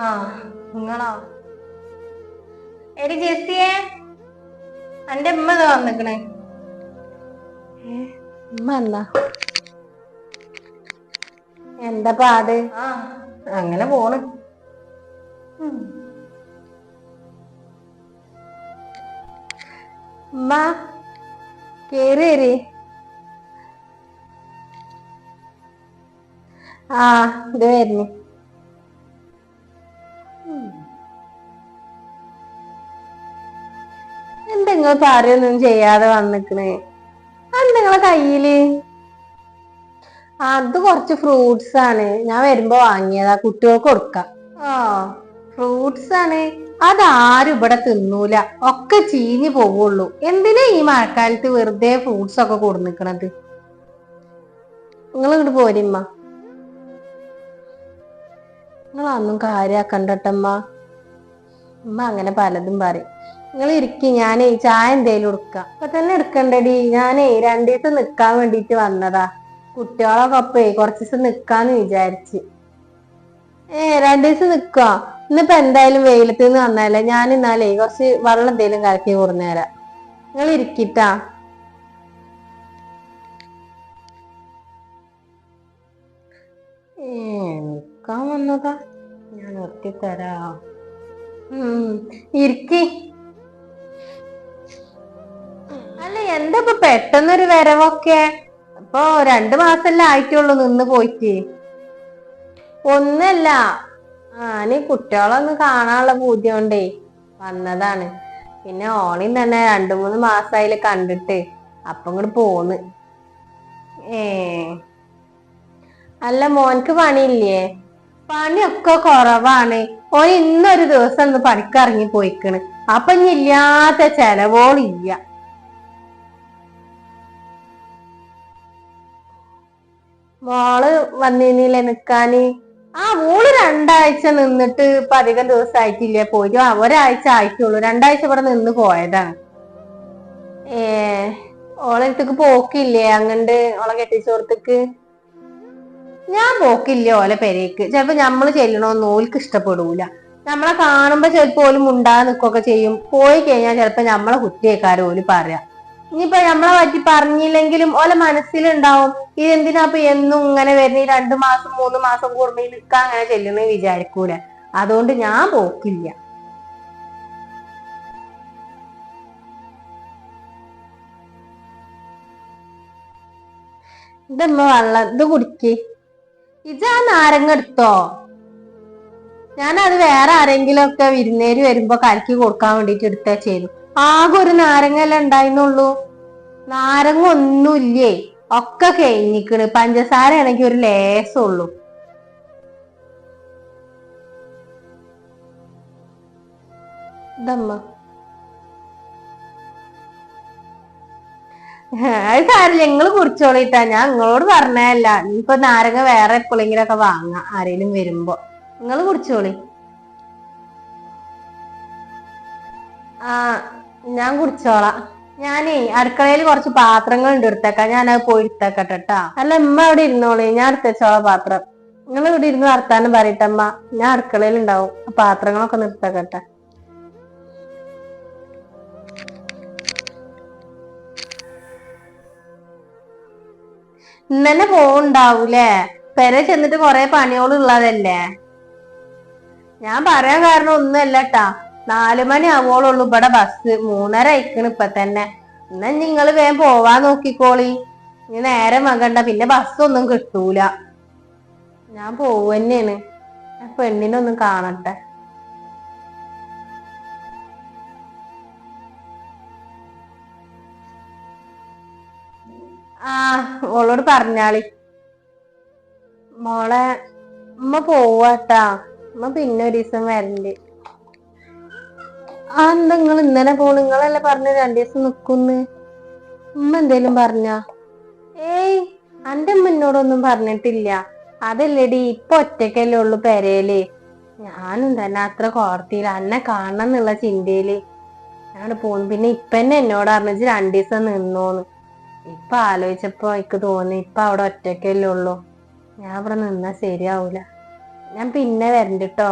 ആ നിങ്ങളോ? എടി ജെസ്സിയെ, എന്റെ ഉമ്മ വന്നിക്കണേ. ഉമ്മ എന്താ എന്താ പാട്? ആ അങ്ങനെ പോണ്. ഉമ്മ കേറി വരി. ആ ഇത് വരുന്നു. എന്താ നിങ്ങൾ പറയൊന്നും ചെയ്യാതെ വന്നിക്കണേ? നിങ്ങളെ കയ്യില് അത് കുറച്ച് ഫ്രൂട്ട്സ് ആണ്, ഞാൻ വരുമ്പോ വാങ്ങിയതാ, കുട്ടികൾക്ക് കൊടുക്കാം. ആ ഫ്രൂട്ട്സ് ആണ്, അതാരും ഇവിടെ തിന്നൂല, ഒക്കെ ചീഞ്ഞു പോവുള്ളൂ. എന്തിനാ ഈ മഴക്കാലത്ത് വെറുതെ ഫ്രൂട്ട്സ് ഒക്കെ കൊടുന്നിക്കണത്? നിങ്ങൾ ഇങ്ങോട്ട് പോരിമ്മ. നിങ്ങളൊന്നും കാര്യാക്കണ്ടട്ടമ്മ. ഉമ്മ അങ്ങനെ പലതും പറയും. നിങ്ങൾ ഇരിക്കി, ഞാനേ ചായ എന്തേലും എടുക്കാം. ഇപ്പൊ തന്നെ എടുക്കണ്ടടി, ഞാനേ 2 ദിവസം നിക്കാൻ വേണ്ടിട്ട് വന്നതാ. കുട്ടികളൊക്കെ അപ്പേ കുറച്ച് ദിവസം നിക്കാന്ന് വിചാരിച്ച്. 2 ദിവസം നിക്കുവാ. ഇന്നിപ്പോ എന്തായാലും വെയിലത്ത് നിന്ന് വന്നല്ലേ, ഞാൻ ഇന്നാലേ കുറച്ച് വെള്ളം എന്തേലും കലക്കി കൊടുന്നേരാ. നിങ്ങൾ ഇരിക്കിട്ടാ. നിക്കാൻ വന്നതാ, ഞാൻ നിർത്തിത്തരാ. ഇരിക്കി. അല്ല എന്താ ഇപ്പൊ പെട്ടെന്നൊരു വരവൊക്കെ? ഇപ്പൊ 2 മാസല്ലേ ആയിട്ടുള്ളൂ നിന്ന് പോയിട്ട്. ഒന്നല്ല, ഞാന് കുട്ടികളൊന്ന് കാണാനുള്ള പൂതി കൊണ്ടേ വന്നതാണ്. പിന്നെ ഓണിയും തന്നെ 2-3 മാസായില് കണ്ടിട്ട്, അപ്പൊ ഇങ്ങോട്ട് പോന്ന്. അല്ല മോൻക്ക് പണിയില്ലേ? പണിയൊക്കെ കുറവാണ്. ഓൻ ഇന്നൊരു ദിവസം ഒന്ന് പണിക്കിറങ്ങി പോയിക്കണ്. അപ്പൊ ഇനി ഇല്ലാത്ത ചെലവോളില്ല. മോള് വന്നിരുന്നില്ലേ നിക്കാന്? ആ മോള് 2 ആഴ്ച നിന്നിട്ട് ഇപ്പൊ അധികം ദിവസം ആയിട്ടില്ലേ പോയിട്ട്. ഒരാഴ്ച ആയിട്ടുള്ളൂ, 2 ആഴ്ച ഇവിടെ നിന്ന് പോയതാണ്. ഓളടുത്തേക്ക് പോക്കില്ലേ അങ്ങണ്ട്, ഓളെ കെട്ടിച്ചോടത്തേക്ക്? ഞാൻ പോക്കില്ല ഓലെ പെരേക്ക്. ചിലപ്പോ ഞമ്മള് ചെല്ലണോന്ന് ഓൽക്ക് ഇഷ്ടപ്പെടൂല. നമ്മളെ കാണുമ്പോ ചിലപ്പോ ഓല് മുണ്ടാതെ നിക്കൊക്കെ ചെയ്യും. പോയി കഴിഞ്ഞാൽ ചിലപ്പോ നമ്മളെ കുറ്റേക്കാരും ഓല് പറയാ. ഇനിയിപ്പോ നമ്മളെ പറ്റി പറഞ്ഞില്ലെങ്കിലും ഓലെ മനസ്സിലുണ്ടാവും, ഇതെന്തിനാപ്പൊ എന്നും ഇങ്ങനെ വരുന്ന, 2 മാസം 3 മാസം കൂടുമ്പോ നിൽക്കാൻ അങ്ങനെ ചെല്ലുന്ന വിചാരിക്കൂല. അതുകൊണ്ട് ഞാൻ പോക്കില്ല. ഇതമ്മ വെള്ളം ഇത് കുടിക്ക്. ഇജാ നാരങ്ങ എടുത്തോ? ഞാനത് വേറെ ആരെങ്കിലും ഒക്കെ വിരുന്നേര് വരുമ്പോ കലക്കി കൊടുക്കാൻ വേണ്ടിട്ട് എടുത്താ ചെയ്തു. ആകെ ഒരു നാരങ്ങല്ലേ ഉണ്ടായിരുന്നുള്ളൂ. നാരങ്ങ ഒന്നുമില്ലേ, ഒക്കെ കഴിഞ്ഞിക്കണ്. പഞ്ചസാര ആണെങ്കിൽ ഒരു ലേസമുള്ളൂ. ഇതമ്മ അത് കാര്യമില്ല, നിങ്ങള് കുടിച്ചോളിട്ടാ. ഞാൻ നിങ്ങളോട് പറഞ്ഞതല്ല. ഇനിയിപ്പൊ നാരങ്ങ വേറെ എപ്പോഴെങ്കിലും ഒക്കെ വാങ്ങാം ആരെങ്കിലും വരുമ്പോ. നിങ്ങള് കുടിച്ചോളി. ആ ഞാൻ കുടിച്ചോളാം. ഞാനേ അടുക്കളയിൽ കുറച്ച് പാത്രങ്ങൾ ഉണ്ട്, എടുത്തേക്കാം. ഞാനത് പോയി എടുത്തേക്കട്ടെട്ടാ. അല്ല ഉമ്മ അവിടെ ഇരുന്നോളി, ഞാൻ എടുത്തേച്ചോളാം പാത്രം. നിങ്ങൾ ഇവിടെ ഇരുന്ന് വർത്താനം പറയട്ടമ്മ, ഞാൻ അടുക്കളയിൽ ഉണ്ടാവും. പാത്രങ്ങളൊക്കെ നിർത്തക്കട്ടെ. ഇന്നന്നെ പോണ്ടാവൂലേ? പെര ചെന്നിട്ട് കൊറേ പണിയോള് ഉള്ളതല്ലേ. ഞാൻ പറയാൻ കാരണം ഒന്നുമല്ലട്ടാ, 4 മണി ആവോളുള്ളൂ ഇവിടെ ബസ്. 3:30 ആയിക്കണ് ഇപ്പൊ തന്നെ. എന്നാ നിങ്ങള് വേഗം പോവാൻ നോക്കിക്കോളി. ഇനി നേരം വകണ്ട, പിന്നെ ബസ്സൊന്നും കിട്ടൂല. ഞാൻ പോവന്നെയാണ്. പെണ്ണിനൊന്നും കാണട്ടെ. ആ ഓളോട് പറഞ്ഞാളി. മോളെ ഉമ്മ പോവാട്ടാ, ഉമ്മ പിന്നെ ഒരു ദിവസം വരണ്ട്. ആ എന്താ നിങ്ങൾ ഇന്നലെ പോണ്? നിങ്ങളല്ലേ പറഞ്ഞ 2 ദിവസം നിക്കുന്ന്. ഉമ്മ എന്തേലും പറഞ്ഞ? ഏയ് അന്റെ ഉമ്മ എന്നോടൊന്നും പറഞ്ഞിട്ടില്ല. അതല്ലേടി, ഇപ്പൊ ഒറ്റക്കല്ലേ ഉള്ളു പെരേല്. ഞാനും തന്നെ അത്ര കോർത്തിയില്ല, അന്നെ കാണണം എന്നുള്ള ചിന്തയില് ഞാൻ പോന്നു. പിന്നെ ഇപ്പന്നെ എന്നോട് പറഞ്ഞു 2 ദിവസം നിന്നോന്ന്. ഇപ്പൊ ആലോചിച്ചപ്പോ എനിക്ക് തോന്നി ഇപ്പൊ അവിടെ ഒറ്റയ്ക്കല്ലേ ഉള്ളൂ, ഞാൻ ഇവിടെ നിന്നാ ശരിയാവൂല. ഞാൻ പിന്നെ വരണ്ടിട്ടോ.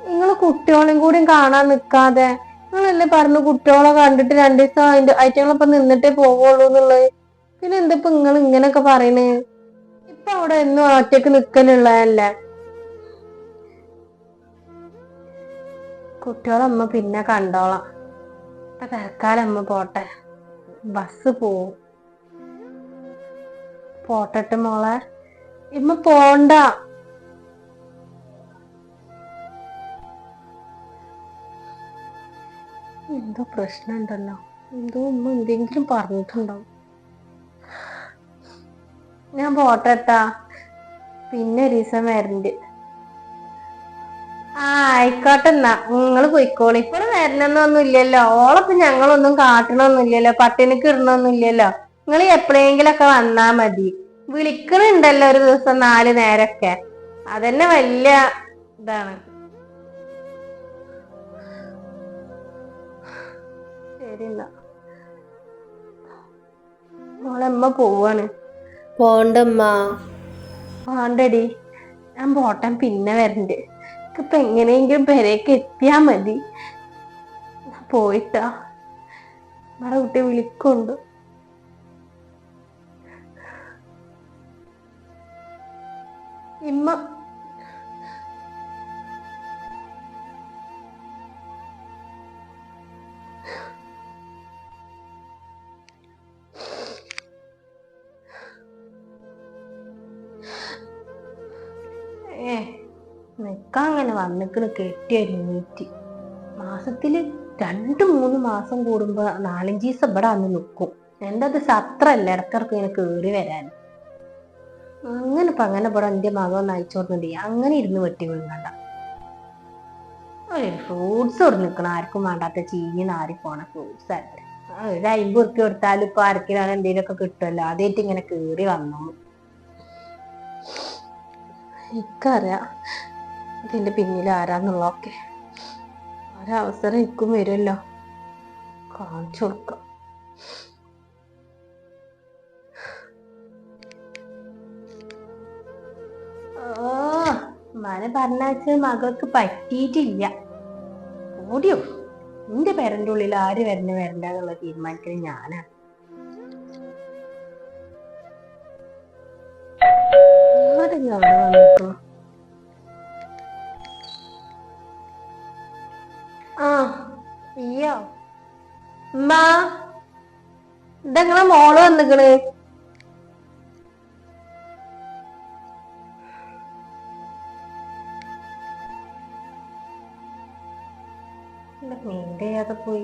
നിങ്ങള് കുട്ടികളെയും കൂടി കാണാൻ നിക്കാതെ നിങ്ങളല്ലേ പറഞ്ഞു കുട്ടികളെ കണ്ടിട്ട് 2 ദിവസം അതിന്റെ ഐറ്റങ്ങളൊപ്പം നിന്നിട്ടേ പോവുള്ളൂ എന്നുള്ളത്. പിന്നെ എന്തിപ്പോ നിങ്ങൾ ഇങ്ങനൊക്കെ പറയണേ? ഇപ്പൊ അവിടെ എന്നും ഒറ്റക്ക് നിക്കലുള്ളതല്ലേ. കുട്ടികളമ്മ പിന്നെ കണ്ടോളാം. ഇപ്പൊ തൽക്കാലം അമ്മ പോട്ടെ, ബസ് പോവും. പോട്ടെ മോളെ, ഇമ്മ പോണ്ട. എന്തോ പ്രശ്നം ഉണ്ടല്ലോ, എന്തോ ഉമ്മ എന്തെങ്കിലും പറഞ്ഞിട്ടുണ്ടാവും. ഞാൻ പോട്ടെട്ടാ, പിന്നെ ഒരു ദിവസം വരണ്ട്. ആയിക്കോട്ടെ എന്നാ, നിങ്ങള് പോയിക്കോളി. ഇവിടെ വരണന്നൊന്നും ഇല്ലല്ലോ, ഓളപ്പൊ ഞങ്ങളൊന്നും കാട്ടണൊന്നും ഇല്ലല്ലോ, പട്ടിണിക്ക് ഇടണൊന്നും ഇല്ലല്ലോ. നിങ്ങൾ എപ്പോഴെങ്കിലൊക്കെ വന്നാ മതി. വിളിക്കണുണ്ടല്ലോ ഒരു ദിവസം 4 നേരൊക്കെ, അതന്നെ വലിയ ഇതാണ്. ശരി എന്നാ മോളമ്മ പോവാണ്. പോണ്ടമ്മ. വേണ്ടടി, ഞാൻ പോട്ടെ, പിന്നെ വരണ്ട്. ഇപ്പൊ എങ്ങനെയെങ്കിലും പെരേക്ക് എത്തിയാ മതി. പോയിട്ടാ നമ്മുടെ കുട്ടി വിളിക്കുണ്ട്. ഇമ്മ നിക്കാൻ അങ്ങനെ വന്നിക്കണ് കെട്ടിയൊരു നീറ്റി. മാസത്തില് 2-3 മാസം കൂടുമ്പോ 4-5 ദിവസം ഇവിടെ വന്ന് നിക്കും. എന്റെ അത് സത്രല്ല ഇടക്കിടക്ക് ഇങ്ങനെ കേറി വരാൻ. അങ്ങനെ ഇപ്പൊ അങ്ങനെ ഇവിടെ എന്റെ മകൻ നയിച്ചോർന്നുണ്ട്. അങ്ങനെ ഇരുന്ന് വെട്ടി വീങ്ങണ്ട. ഫ്രൂട്ട്സ് ഇവിടെ നിക്കണ ആർക്കും വേണ്ടാത്ത ചീഞ്ഞ് നാറി പോണ ഫ്രൂട്ട്സ് അല്ലേ. ഒരു 50 ഉറുപ്പ്യ കൊടുത്താലും ഇപ്പൊ ആർക്കിലാണ് എന്തെങ്കിലുമൊക്കെ കിട്ടുമല്ലോ. ആദ്യമായിട്ട് ഇങ്ങനെ കേറി വന്നു. എനിക്കറിയാം ഇതിന്റെ പിന്നിൽ ആരാന്നുള്ളതൊക്കെ. ഒരവസരം എനിക്കും വരുമല്ലോ, കാണിച്ചു കൊടുക്കാം. മന പറഞ്ഞാച്ച് മകൾക്ക് പറ്റിയിട്ടില്ല. ഓടിയോ, എന്റെ പേരന്റെ ഉള്ളിൽ ആര് വരണ്ടെന്നുള്ള തീരുമാനിക്കുന്നത് ഞാനാ. അവിടെ വന്നിട്ടോ? അയ്യോ ഉമ്മ, ഇതെങ്ങളെ മോള് വന്നിക്കണ്. മീൻ്റെ ചെയ്യാതെ പോയി.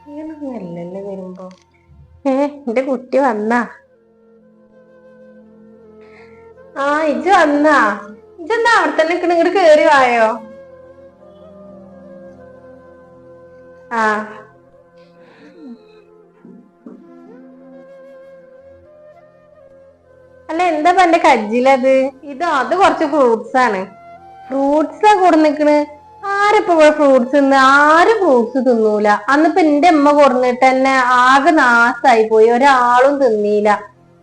ഇങ്ങനൊന്നല്ലല്ലോ വരുമ്പോ. എന്റെ കുട്ടി വന്നാ? ഇജ്ജ് വന്നാ? ഇജ്ജെന്താ അവിടെ തന്നെ നിക്കണ്? ഇങ്ങോട്ട് കേറി വായോ. അല്ല എന്താ എന്റെ കജ്ജിലത്? അത് കുറച്ച് ഫ്രൂട്ട്സ് ആണ്. ഫ്രൂട്ട്സാ കൊടുന്നിക്കണ്. ആരിപ്പോ ഇവിടെ ഫ്രൂട്ട്സ് തിന്ന്? ആരും ഫ്രൂട്ട്സ് തിന്നൂല. അന്നിപ്പോ എന്റെ അമ്മ കൊടുന്നിട്ട് തന്നെ ആകെ നാശായി പോയി, ഒരാളും തിന്നീല.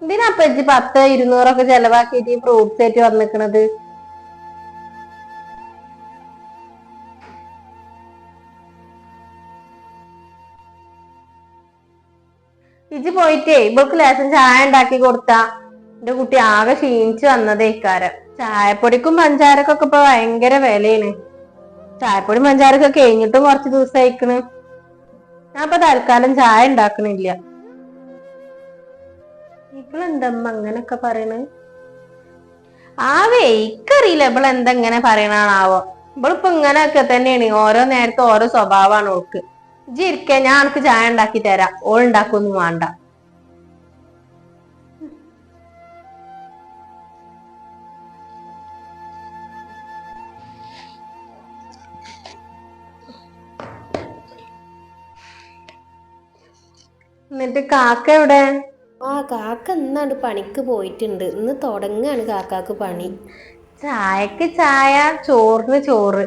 എന്തിനാ അപ്പൊ 10-200 ചെലവാക്കിയിട്ട് ഈ ഫ്രൂട്ട്സ് ആയിട്ട് വന്നിക്കണത്? ഇജ്ജ് പോയിട്ടേ ഇവൾക്ക് ലേശം ചായ ഉണ്ടാക്കി കൊടുത്താ. എന്റെ കുട്ടി ആകെ ക്ഷീണിച്ചു വന്നതേക്കാരം. ചായപ്പൊടിക്കും പഞ്ചാരക്കൊക്കെ ഇപ്പൊ ഭയങ്കര വിലയാണ്. ചായപ്പൊടി പഞ്ചാരൊക്കെ കഴിഞ്ഞിട്ടും കുറച്ച് ദിവസം അയക്കണ്. ഞാൻ ഇപ്പൊ തൽക്കാലം ചായ ഉണ്ടാക്കണില്ല. ഇവളെന്തമ്മ അങ്ങനൊക്കെ പറയണ്? ഇക്കറിയില്ല ഇവളെന്താ ഇങ്ങനെ പറയണാവോ. ഇവളിപ്പോ ഇങ്ങനെയൊക്കെ തന്നെയാണ്, ഓരോ നേരത്തെ ഓരോ സ്വഭാവമാണ് ഓൾക്ക്. ഇജ്ജ് ഇരിക്കെ, ഞാൻ എനിക്ക് ചായ ഉണ്ടാക്കി തരാം. ഓൾ ഉണ്ടാക്കൊന്നും വേണ്ട. എന്നിട്ട് കാക്ക എവിടെ? കാക്ക ഇന്നാണ്ട് പണിക്ക് പോയിട്ടുണ്ട്. ഇന്ന് തുടങ്ങാണ് കാക്കാക്ക് പണി. ചായക്ക് ചായ, ചോറിന് ചോറ്.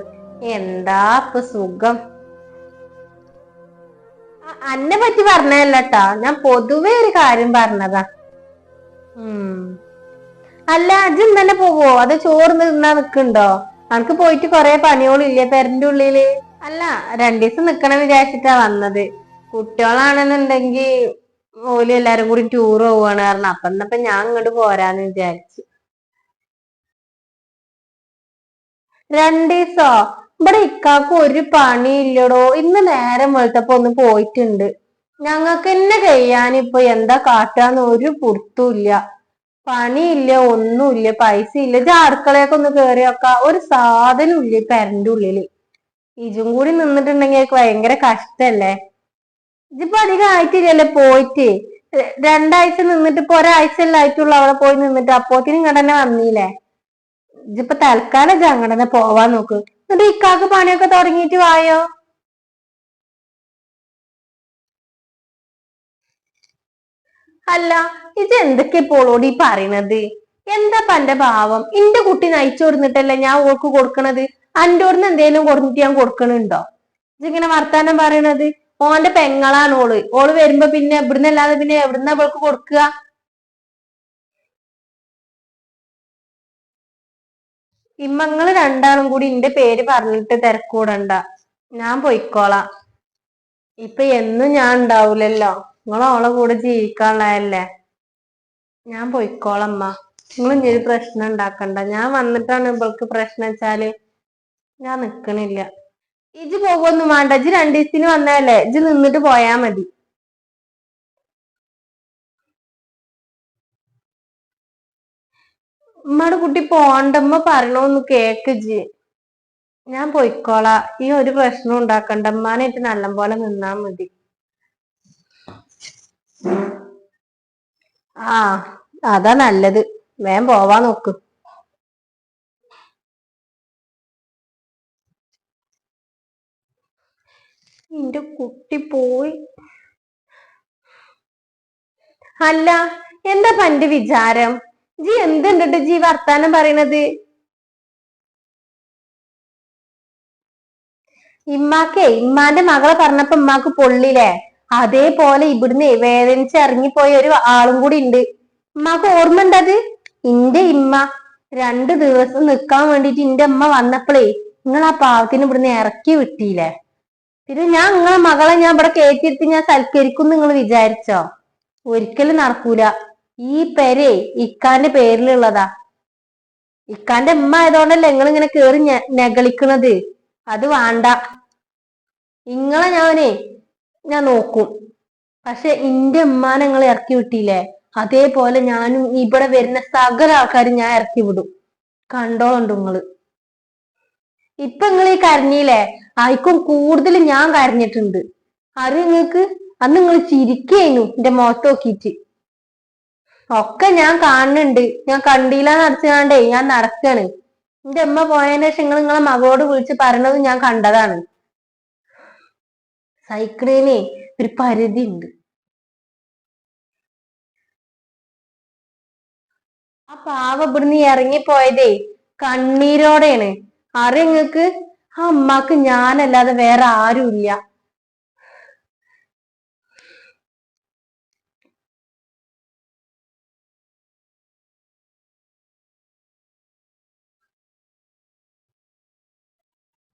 എന്താ ഇപ്പൊ സുഖം. അന്നെ പറ്റി പറഞ്ഞല്ലട്ടാ, ഞാൻ പൊതുവെ ഒരു കാര്യം പറഞ്ഞതാ. അല്ല അജ് ഇന്നലെ പോവോ അത് ചോറ് തിന്നാ നിക്കണ്ടോ? അനക്ക് പോയിട്ട് കൊറേ പണിയോളില്ലേ പെരന്റെ ഉള്ളില്? അല്ല 2 ദിവസം നിക്കണം വിചാരിച്ചിട്ടാ വന്നത്. കുട്ടികളാണെന്നുണ്ടെങ്കി ഓല് എല്ലാരും കൂടി ടൂർ പോവാണ് കാരണം. അപ്പൊ എന്നപ്പ ഞാൻ ഇങ്ങോട്ട് പോരാന്ന് വിചാരിച്ചു. 2 ദിവസോ? ഇവിടെ ഇക്കാക്ക് ഒരു പണി ഇല്ലടോ. ഇന്ന് നേരം വെളുത്തപ്പോ ഒന്ന് പോയിട്ടുണ്ട്. ഞങ്ങക്ക് തന്നെ കഴിയാനിപ്പൊ എന്താ കാട്ടാന്ന് ഒരു പുറത്തുമില്ല. പണിയില്ല, ഒന്നുമില്ല, പൈസ ഇല്ല. ഇത് അടുക്കളയൊക്കെ ഒന്ന് കേറിയൊക്കെ ഒരു സാധനം ഇല്ല പെരന്റെ ഉള്ളില്. ഇജും കൂടി നിന്നിട്ടുണ്ടെങ്കിൽ എനിക്ക് ഭയങ്കര കഷ്ടല്ലേ. ഇതിപ്പോ അധികം ആയിട്ടില്ലല്ലോ പോയിട്ട്. 2 ആഴ്ച നിന്നിട്ട് ഇപ്പൊ ഒരാഴ്ച അല്ലേ ആയിട്ടുള്ളൂ അവിടെ പോയി നിന്നിട്ട്. അപ്പോത്തിനും ഇങ്ങോട്ട് തന്നെ വന്നീല്ലേ. ഇതിപ്പോ തൽക്കാലം അങ്ങോട്ട് തന്നെ പോവാൻ നോക്ക്. എന്നിട്ട് ഇക്കാക്ക് പണിയൊക്കെ തുടങ്ങിയിട്ട് വായോ. അല്ല ഇത് എന്തൊക്കെ പോളോടി പറയണത്? എന്താ എന്റെ ഭാവം? എന്റെ കുട്ടി നയിച്ചു കൊടുത്തിട്ടല്ലേ ഞാൻ ഓൾക്ക് കൊടുക്കണത്. അന്റോടുന്ന് എന്തേലും കൊടുത്തിട്ട് ഞാൻ കൊടുക്കണുണ്ടോ? ഇതിങ്ങനെ വർത്താനം പറയണത്. ഓന്റെ പെങ്ങളാണ് ഓള്. ഓള് വരുമ്പോ പിന്നെ ഇവിടുന്ന് അല്ലാതെ പിന്നെ എവിടുന്ന അവൾക്ക് കൊടുക്കുക? ഇമ്മങ്ങള് രണ്ടാളും കൂടി എന്റെ പേര് പറഞ്ഞിട്ട് തിരക്കൂടണ്ട. ഞാൻ പൊയ്ക്കോളാം. ഇപ്പൊ എന്നും ഞാൻ ഉണ്ടാവൂലല്ലോ. നിങ്ങൾ ഓളെ കൂടെ ജീവിക്കാനുള്ളതല്ലേ. ഞാൻ പൊയ്ക്കോളമ്മ. നിങ്ങൾ ഇനി ഒരു പ്രശ്നം ഉണ്ടാക്കണ്ട. ഞാൻ വന്നിട്ടാണ് ഇവൾക്ക് പ്രശ്നം വെച്ചാല് ഞാൻ നിക്കണില്ല. ഇജ് പോകുമൊന്നും വേണ്ട. ഇജ് 2 ദിവസത്തിന് വന്നതല്ലേ, ഇജ് നിന്നിട്ട് പോയാ മതി. ഉമ്മയുടെ കുട്ടി പോണ്ടമ്മ പറയണോന്ന് കേക്ക് ഇജ്. ഞാൻ പൊയ്ക്കോളാ. ഈ ഒരു പ്രശ്നം ഉണ്ടാക്കണ്ട. ഉമ്മാനായിട്ട് നല്ലപോലെ നിന്നാ മതി. ആ അതാ നല്ലത്. വേഗം പോവാ നോക്ക്. എന്റെ കുട്ടി പോയി. അല്ല എന്താ എന്റെ വിചാരം? ജി എന്തുണ്ടിട്ട് ജി വർത്താനം പറയണത്? ഇമ്മാന്റെ മകളെ പറഞ്ഞപ്പോ ഉമ്മാക്ക് പൊള്ളില്ലേ? അതേപോലെ ഇവിടുന്ന് വേദനിച്ച് ഇറങ്ങിപ്പോയ ഒരു ആളും കൂടി ഉണ്ട്. ഉമ്മാക്ക് ഓർമ്മ ഉണ്ടത്? ഇന്റെ ഇമ്മ 2 ദിവസം നിക്കാൻ വേണ്ടിട്ട് ഇന്റെ അമ്മ വന്നപ്പോഴേ നിങ്ങൾ ആ പാവത്തിന് ഇവിടുന്ന് ഇറക്കി വിട്ടില്ലേ? പിന്നെ ഞാൻ നിങ്ങളെ മകളെ ഞാൻ ഇവിടെ കയറ്റിയിരുത്തി ഞാൻ സൽക്കരിക്കും നിങ്ങൾ വിചാരിച്ചോ? ഒരിക്കലും നടക്കൂല. ഈ പെരെ ഇക്കാന്റെ പേരിലുള്ളതാ. ഇക്കാന്റെ ഉമ്മ ആയതുകൊണ്ടല്ലേ നിങ്ങൾ ഇങ്ങനെ കേറി നെകളിക്കണത്. അത് വേണ്ട. ഇങ്ങളെ ഞാൻ നോക്കും. പക്ഷെ ഇന്റെ ഉമ്മാനെ നിങ്ങൾ ഇറക്കി വിട്ടില്ലേ? അതേപോലെ ഞാനും ഇവിടെ വരുന്ന സകല ആൾക്കാരും ഞാൻ ഇറക്കി വിടും. കണ്ടോളുണ്ട് നിങ്ങള്. ഇപ്പൊ നിങ്ങൾ ഈ കരഞ്ഞില്ലേ? ആയിക്കും കൂടുതൽ ഞാൻ കരഞ്ഞിട്ടുണ്ട്. അറിയ നിങ്ങക്ക്? അന്ന് നിങ്ങൾ ചിരിക്കേനു എന്റെ മുഖത്ത് നോക്കിയിട്ട്. ഒക്കെ ഞാൻ കാണുന്നുണ്ട്. ഞാൻ കണ്ടീലാന്ന് അടച്ചാണ്ടേ ഞാൻ നടക്കാണ്. എന്റെ അമ്മ പോയതിനു ശേഷം നിങ്ങളെ മകളോട് വിളിച്ച് പറയണത് ഞാൻ കണ്ടതാണ്. സൈക്കിളിനെ ഒരു പരിധി ഉണ്ട്. ആ പാവ ഇവിടുന്ന് ഇറങ്ങിപ്പോയതേ കണ്ണീരോടെയാണ്. അറിയ നിങ്ങക്ക്? ആ അമ്മക്ക് ഞാനല്ലാതെ വേറെ ആരുമില്ല.